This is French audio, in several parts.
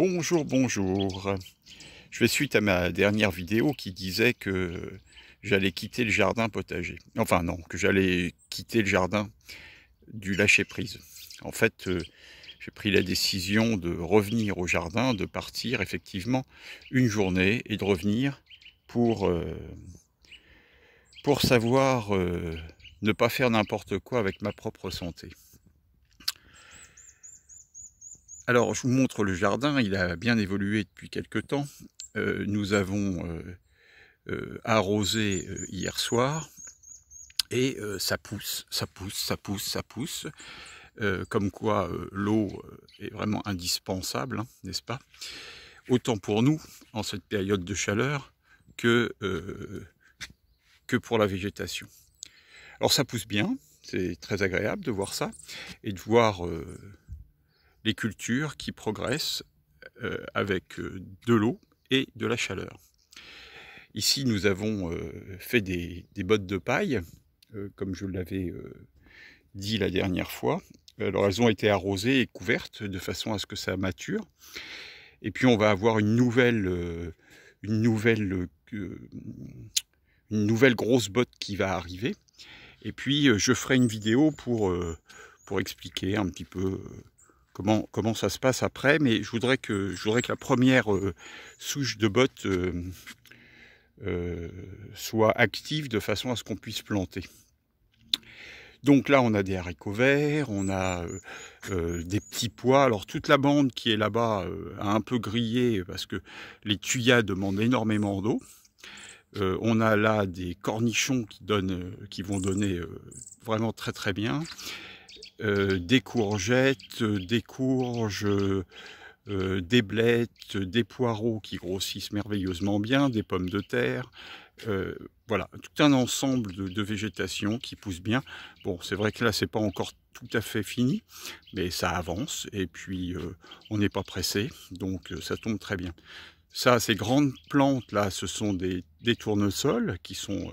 Bonjour, bonjour. Je fais suite à ma dernière vidéo qui disait que j'allais quitter le jardin potager. Enfin non, que j'allais quitter le jardin du lâcher-prise. En fait, j'ai pris la décision de revenir au jardin, de partir effectivement une journée et de revenir pour, euh, pour savoir ne pas faire n'importe quoi avec ma propre santé. Alors, je vous montre le jardin, il a bien évolué depuis quelque temps. Nous avons arrosé hier soir et ça pousse, ça pousse, ça pousse, ça pousse. Comme quoi l'eau est vraiment indispensable, hein, n'est-ce pas? Autant pour nous, en cette période de chaleur, que pour la végétation. Alors ça pousse bien, c'est très agréable de voir ça, et de voir les cultures qui progressent avec de l'eau et de la chaleur. Ici, nous avons fait des bottes de paille, comme je l'avais dit la dernière fois. Alors, elles ont été arrosées et couvertes de façon à ce que ça mature. Et puis, on va avoir une nouvelle grosse botte qui va arriver. Et puis, je ferai une vidéo pour expliquer un petit peu comment ça se passe après. Mais je voudrais que la première souche de botte soit active de façon à ce qu'on puisse planter. Donc là, on a des haricots verts, on a des petits pois. Alors toute la bande qui est là-bas a un peu grillé parce que les tuyas demandent énormément d'eau. On a là des cornichons qui vont donner vraiment très très bien. Des courgettes, des courges, des blettes, des poireaux qui grossissent merveilleusement bien, des pommes de terre. Voilà, tout un ensemble de végétation qui pousse bien. Bon, c'est vrai que là, c'est pas encore tout à fait fini, mais ça avance, et puis on n'est pas pressé, donc ça tombe très bien. Ça, ces grandes plantes là, ce sont des tournesols qui sont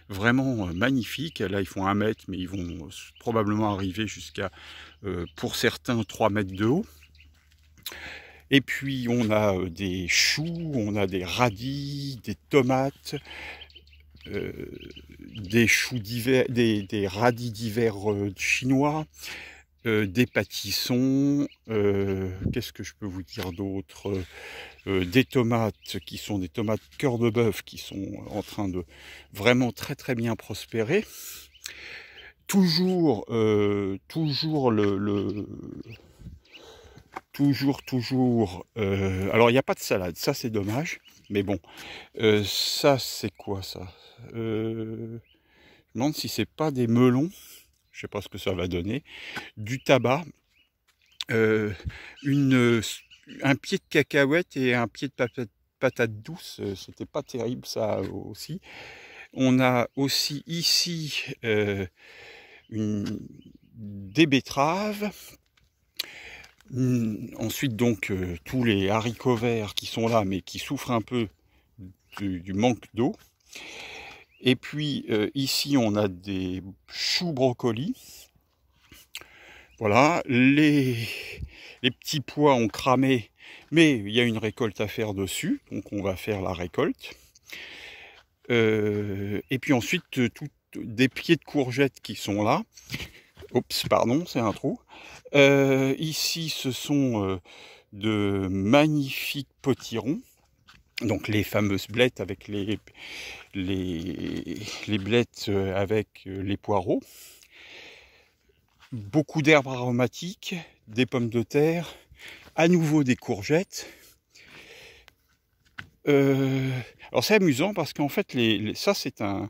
vraiment magnifiques. Là, ils font 1 mètre, mais ils vont probablement arriver jusqu'à, pour certains, 3 mètres de haut. Et puis on a des choux, on a des radis, des tomates, des choux d'hiver, des radis d'hiver chinois, des pâtissons, qu'est-ce que je peux vous dire d'autre, des tomates qui sont des tomates cœur de bœuf qui sont en train de vraiment très très bien prospérer. Toujours alors il n'y a pas de salade, ça c'est dommage, mais bon, ça c'est quoi ça? Je me demande si c'est pas des melons, je sais pas ce que ça va donner, du tabac, un pied de cacahuète et un pied de patate douce, c'était pas terrible ça aussi. On a aussi ici des betteraves. Ensuite donc tous les haricots verts qui sont là mais qui souffrent un peu du manque d'eau. Et puis ici on a des choux brocolis. Voilà, les petits pois ont cramé, mais il y a une récolte à faire dessus, donc on va faire la récolte. Et puis ensuite des pieds de courgettes qui sont là. Oups, pardon, c'est un trou. Ici, ce sont de magnifiques potirons, donc les fameuses blettes avec les blettes avec les poireaux. Beaucoup d'herbes aromatiques, des pommes de terre, à nouveau des courgettes. Alors c'est amusant parce qu'en fait, ça c'est un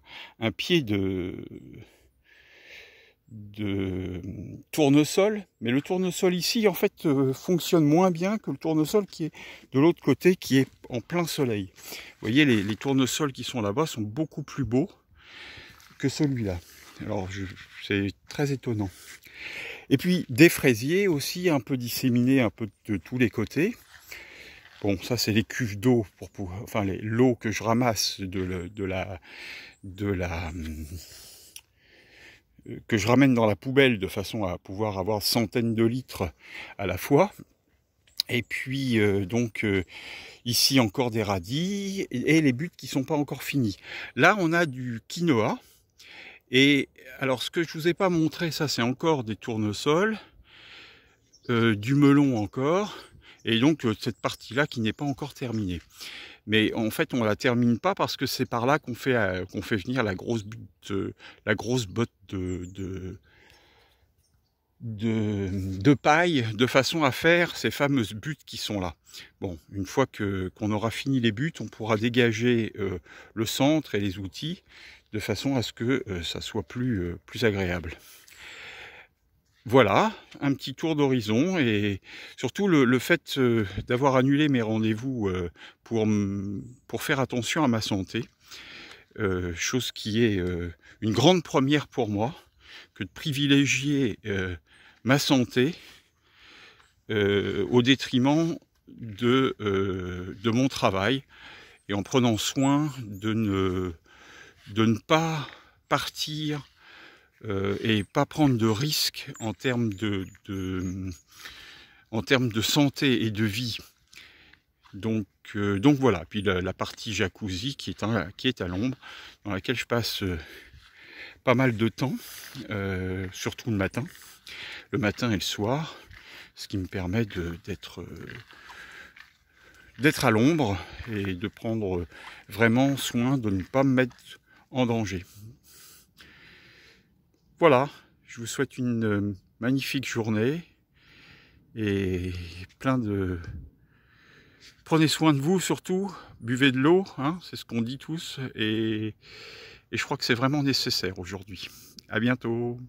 pied de tournesol, mais le tournesol ici en fait fonctionne moins bien que le tournesol qui est de l'autre côté, qui est en plein soleil. Vous voyez, les tournesols qui sont là-bas sont beaucoup plus beaux que celui-là. Alors c'est très étonnant. Et puis des fraisiers aussi un peu disséminés un peu de tous les côtés. Bon, ça c'est les cuves d'eau pour pouvoir, enfin l'eau que je ramasse que je ramène dans la poubelle de façon à pouvoir avoir centaines de litres à la fois. Et puis ici encore des radis et les buttes qui sont pas encore finis. Là on a du quinoa. Et alors ce que je vous ai pas montré, ça c'est encore des tournesols, du melon encore, et donc cette partie-là qui n'est pas encore terminée. Mais en fait on la termine pas parce que c'est par là qu'on fait venir la grosse botte de paille, de façon à faire ces fameuses buttes qui sont là. Bon, une fois qu'on aura fini les buttes, on pourra dégager le centre et les outils de façon à ce que ça soit plus agréable. Voilà, un petit tour d'horizon, et surtout le fait d'avoir annulé mes rendez-vous pour faire attention à ma santé, chose qui est une grande première pour moi, que de privilégier ma santé au détriment de mon travail, et en prenant soin de ne pas partir et pas prendre de risques en termes de santé et de vie. Donc voilà, puis la partie jacuzzi qui est à l'ombre, dans laquelle je passe pas mal de temps, surtout le matin et le soir, ce qui me permet d'être à l'ombre et de prendre vraiment soin de ne pas me mettre en danger. Voilà, je vous souhaite une magnifique journée et prenez soin de vous surtout, buvez de l'eau, hein, c'est ce qu'on dit tous, et je crois que c'est vraiment nécessaire aujourd'hui. À bientôt.